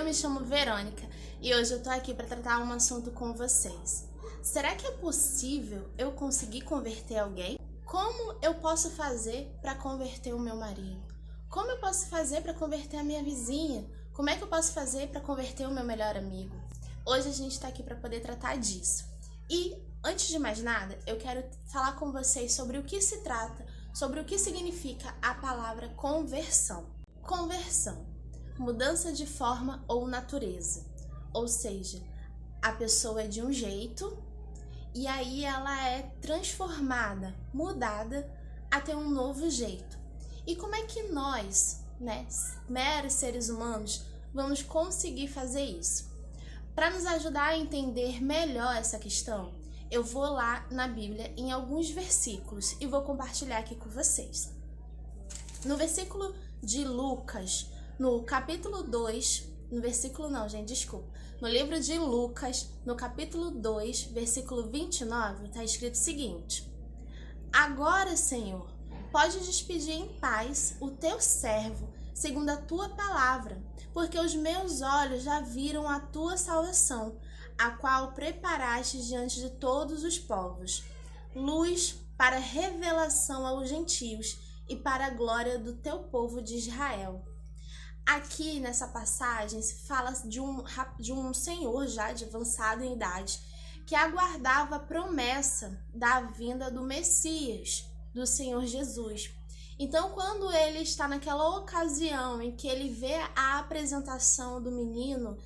me chamo Verônica e hoje eu tô aqui para tratar um assunto com vocês. Será que é possível eu conseguir converter alguém? Como eu posso fazer para converter o meu marido? Como eu posso fazer para converter a minha vizinha? Como é que eu posso fazer para converter o meu melhor amigo? Hoje a gente está aqui para poder tratar disso. E antes de mais nada, eu quero falar com vocês sobre o que se trata, sobre o que significa a palavra conversão. Conversão, mudança de forma ou natureza, ou seja, a pessoa é de um jeito e aí ela é transformada, mudada a ter um novo jeito. E como é que nós, meros seres humanos, vamos conseguir fazer isso? Para nos ajudar a entender melhor essa questão, eu vou lá na Bíblia em alguns versículos e vou compartilhar aqui com vocês. No versículo de Lucas, no capítulo 2, no livro de Lucas, no capítulo 2, versículo 29, está escrito o seguinte: Agora, Senhor, pode despedir em paz o teu servo, segundo a tua palavra, porque os meus olhos já viram a tua salvação, a qual preparaste diante de todos os povos, luz para revelação aos gentios e para a glória do teu povo de Israel. Aqui nessa passagem se fala de um senhor já de avançada em idade que aguardava a promessa da vinda do Messias, do Senhor Jesus. Então, quando ele está naquela ocasião em que ele vê a apresentação do menino,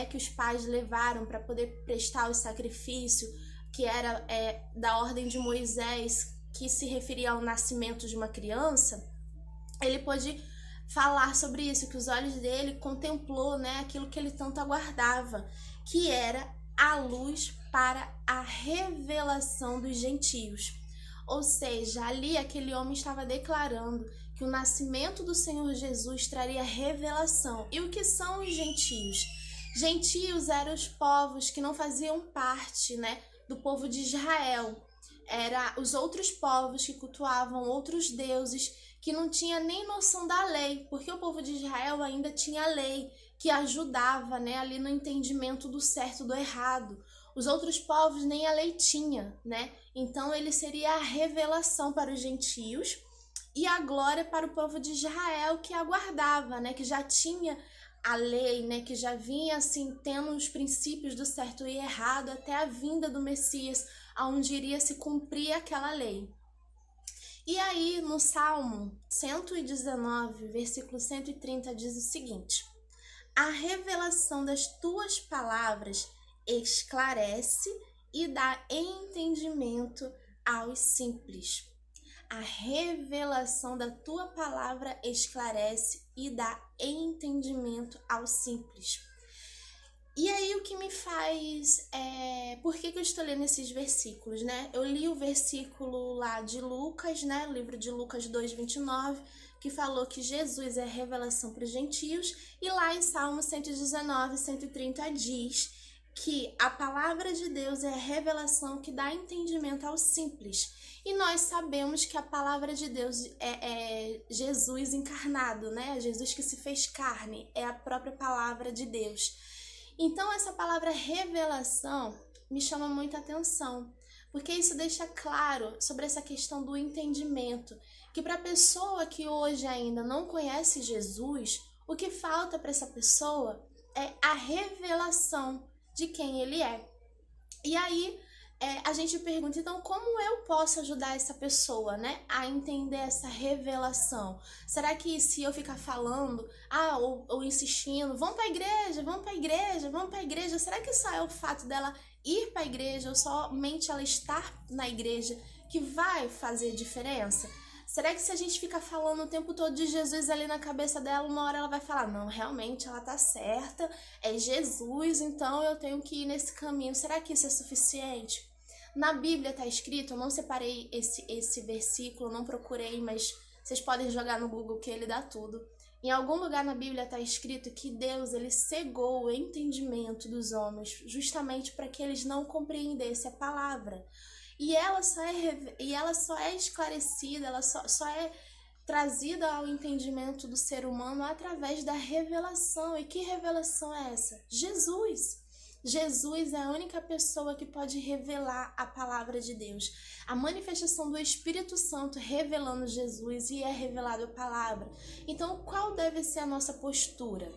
que os pais levaram para poder prestar o sacrifício, que era da ordem de Moisés, que se referia ao nascimento de uma criança, ele pôde falar sobre isso, que os olhos dele contemplou, aquilo que ele tanto aguardava, que era a luz para a revelação dos gentios. Ou seja, ali aquele homem estava declarando que o nascimento do Senhor Jesus traria revelação. E o que são os gentios? Gentios eram os povos que não faziam parte, do povo de Israel. Era os outros povos que cultuavam outros deuses, que não tinha nem noção da lei, porque o povo de Israel ainda tinha lei que ajudava, ali no entendimento do certo e do errado. Os outros povos nem a lei tinha, Então ele seria a revelação para os gentios e a glória para o povo de Israel que aguardava, que já tinha a lei, que já vinha assim tendo os princípios do certo e errado até a vinda do Messias, aonde iria se cumprir aquela lei. E aí no Salmo 119, versículo 130 diz o seguinte: A revelação das tuas palavras esclarece e dá entendimento aos simples. A revelação da tua palavra esclarece e dá entendimento aos simples. E aí o que me faz... Por que eu estou lendo esses versículos, Eu li o versículo lá de Lucas, o livro de Lucas 2:29, que falou que Jesus é a revelação para os gentios, e lá em Salmo 119, 130 diz que a palavra de Deus é a revelação que dá entendimento aos simples. E nós sabemos que a palavra de Deus é Jesus encarnado, Jesus que se fez carne, é a própria palavra de Deus. Então essa palavra revelação me chama muita atenção, porque isso deixa claro sobre essa questão do entendimento, que para a pessoa que hoje ainda não conhece Jesus, o que falta para essa pessoa é a revelação de quem ele é. E aí a gente pergunta, então, como eu posso ajudar essa pessoa, a entender essa revelação? Será que se eu ficar falando, ou insistindo, vamos para a igreja, vamos para a igreja, vamos para a igreja, será que só é o fato dela ir para a igreja ou somente ela estar na igreja que vai fazer diferença? Será que se a gente ficar falando o tempo todo de Jesus ali na cabeça dela, uma hora ela vai falar, não, realmente ela tá certa, é Jesus, então eu tenho que ir nesse caminho. Será que isso é suficiente? Na Bíblia tá escrito, eu não separei esse versículo, não procurei, mas vocês podem jogar no Google que ele dá tudo. Em algum lugar na Bíblia tá escrito que Deus, ele cegou o entendimento dos homens, justamente para que eles não compreendessem a palavra. E ela só é esclarecida, ela só é trazida ao entendimento do ser humano através da revelação. E que revelação é essa? Jesus. Jesus é a única pessoa que pode revelar a palavra de Deus. A manifestação do Espírito Santo revelando Jesus, e é revelado a palavra. Então, qual deve ser a nossa postura?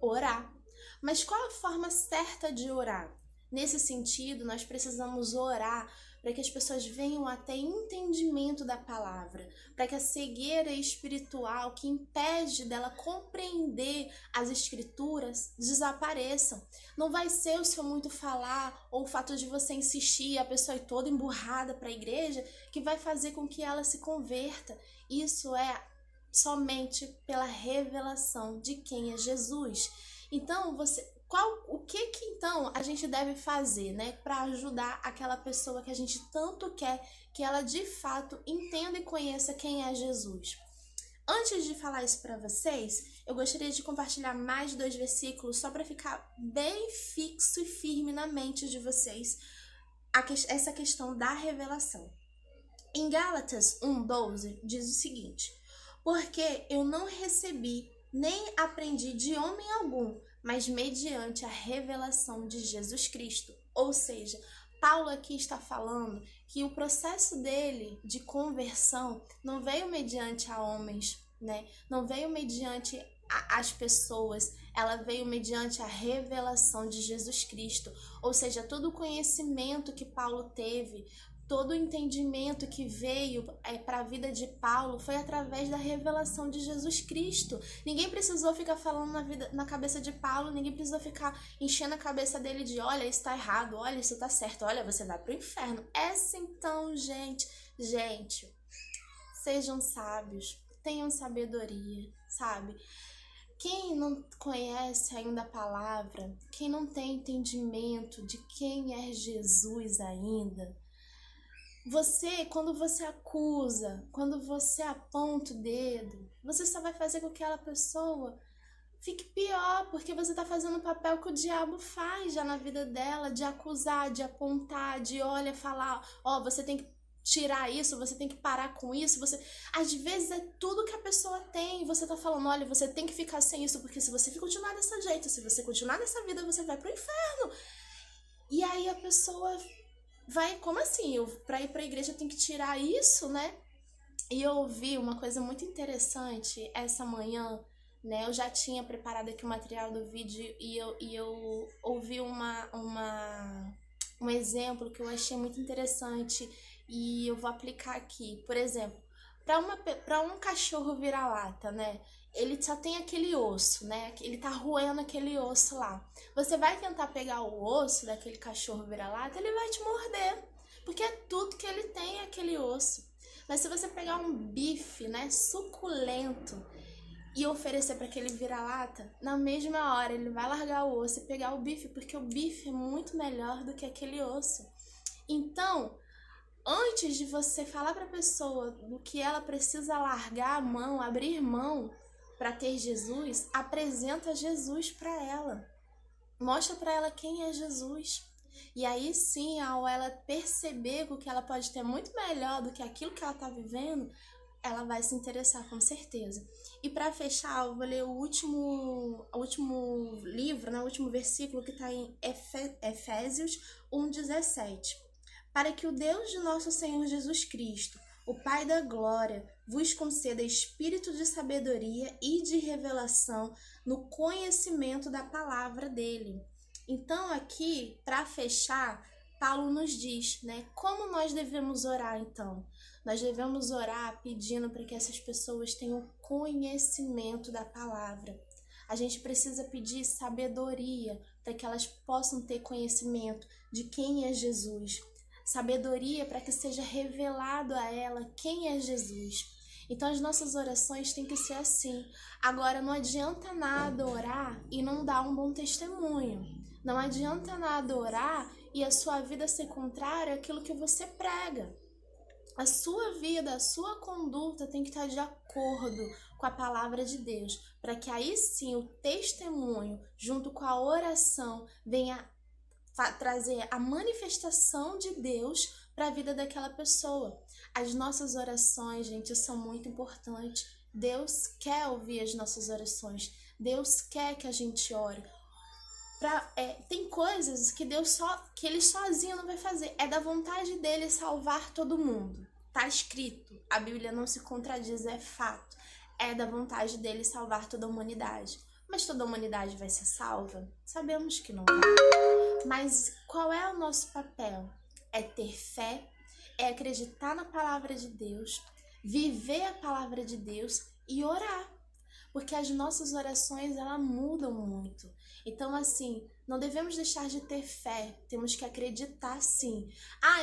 Orar. Mas qual a forma certa de orar? Nesse sentido, nós precisamos orar para que as pessoas venham a ter entendimento da palavra, para que a cegueira espiritual que impede dela compreender as escrituras desapareçam. Não vai ser o seu muito falar ou o fato de você insistir e a pessoa ir toda emburrada para a igreja que vai fazer com que ela se converta. Isso é somente pela revelação de quem é Jesus. Então, o que então a gente deve fazer, né, para ajudar aquela pessoa que a gente tanto quer que ela de fato entenda e conheça quem é Jesus? Antes de falar isso para vocês, eu gostaria de compartilhar mais 2 versículos só para ficar bem fixo e firme na mente de vocês essa questão da revelação. Em Gálatas 1:12 diz o seguinte: porque eu não recebi nem aprendi de homem algum, mas mediante a revelação de Jesus Cristo. Ou seja, Paulo aqui está falando que o processo dele de conversão não veio mediante a homens, né? Não veio mediante as pessoas, ela veio mediante a revelação de Jesus Cristo. Ou seja, todo o conhecimento que Paulo teve, todo o entendimento que veio para a vida de Paulo foi através da revelação de Jesus Cristo. Ninguém precisou ficar falando na cabeça de Paulo, ninguém precisou ficar enchendo a cabeça dele de olha, isso está errado, olha, isso está certo, olha, você vai para o inferno. Essa então, gente, sejam sábios, tenham sabedoria, sabe? Quem não conhece ainda a palavra, quem não tem entendimento de quem é Jesus ainda, quando você acusa, quando você aponta o dedo, você só vai fazer com que aquela pessoa fique pior, porque você está fazendo o papel que o diabo faz já na vida dela, de acusar, de apontar, de falar, você tem que tirar isso, você tem que parar com isso, às vezes é tudo que a pessoa tem, e você tá falando, olha, você tem que ficar sem isso, porque se você continuar desse jeito, se você continuar nessa vida, você vai pro inferno. E aí a pessoa vai, como assim? Pra ir pra igreja eu tenho que tirar isso, né? E eu ouvi uma coisa muito interessante essa manhã, né? Eu já tinha preparado aqui o material do vídeo e eu ouvi um exemplo que eu achei muito interessante e eu vou aplicar aqui. Por exemplo, para um cachorro vira-lata, né? Ele só tem aquele osso, né? Ele tá roendo aquele osso lá. Você vai tentar pegar o osso daquele cachorro vira-lata, ele vai te morder, porque é tudo que ele tem, é aquele osso. Mas se você pegar um bife, né, suculento e oferecer para aquele vira-lata, na mesma hora ele vai largar o osso e pegar o bife, porque o bife é muito melhor do que aquele osso. Então, antes de você falar para a pessoa do que ela precisa largar a mão, abrir mão para ter Jesus, apresenta Jesus para ela. Mostra para ela quem é Jesus. E aí sim, ao ela perceber que ela pode ter muito melhor do que aquilo que ela está vivendo, ela vai se interessar com certeza. E para fechar, eu vou ler o último livro, né, o último versículo que está em Efésios 1:17. Para que o Deus de nosso Senhor Jesus Cristo, o Pai da Glória, vos conceda espírito de sabedoria e de revelação no conhecimento da palavra dele. Então aqui, para fechar, Paulo nos diz, né, como nós devemos orar então? Nós devemos orar pedindo para que essas pessoas tenham conhecimento da palavra. A gente precisa pedir sabedoria para que elas possam ter conhecimento de quem é Jesus. Sabedoria para que seja revelado a ela quem é Jesus. Então as nossas orações têm que ser assim. Agora não adianta nada orar e não dar um bom testemunho. Não adianta nada orar e a sua vida ser contrária àquilo que você prega. A sua vida, a sua conduta tem que estar de acordo com a palavra de Deus, para que aí sim o testemunho, junto com a oração, venha trazer a manifestação de Deus para a vida daquela pessoa. As nossas orações, gente, são muito importantes. Deus quer ouvir as nossas orações. Deus quer que a gente ore. Tem coisas que que ele sozinho não vai fazer. É da vontade dele salvar todo mundo. Tá escrito. A Bíblia não se contradiz, é fato. É da vontade dele salvar toda a humanidade. Mas toda a humanidade vai ser salva? Sabemos que não vai. Mas qual é o nosso papel? É ter fé, é acreditar na palavra de Deus, viver a palavra de Deus e orar. Porque as nossas orações, elas mudam muito. Então, assim, não devemos deixar de ter fé. Temos que acreditar, sim.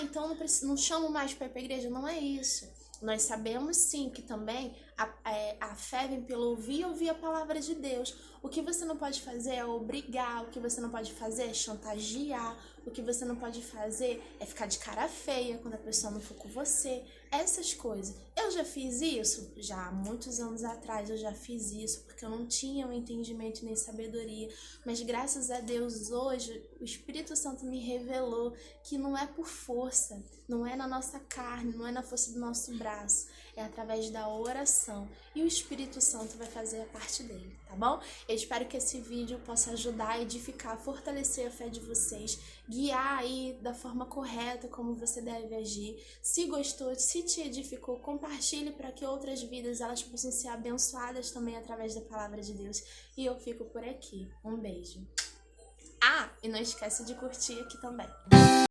Então não chamo mais para ir para a igreja. Não é isso. Nós sabemos, sim, que também a fé vem pelo ouvir a palavra de Deus. O que você não pode fazer é obrigar. O que você não pode fazer é chantagear. O que você não pode fazer é ficar de cara feia quando a pessoa não for com você. Essas coisas. Eu já fiz isso? Já há muitos anos atrás eu já fiz isso, porque eu não tinha um entendimento nem sabedoria. Mas graças a Deus hoje o Espírito Santo me revelou que não é por força, não é na nossa carne, não é na força do nosso braço. É através da oração. E o Espírito Santo vai fazer a parte dele, tá bom? Eu espero que esse vídeo possa ajudar a edificar, fortalecer a fé de vocês, guiar aí da forma correta como você deve agir. Se gostou, se te edificou, compartilhe para que outras vidas elas possam ser abençoadas também através da palavra de Deus. E eu fico por aqui. Um beijo. E não esquece de curtir aqui também.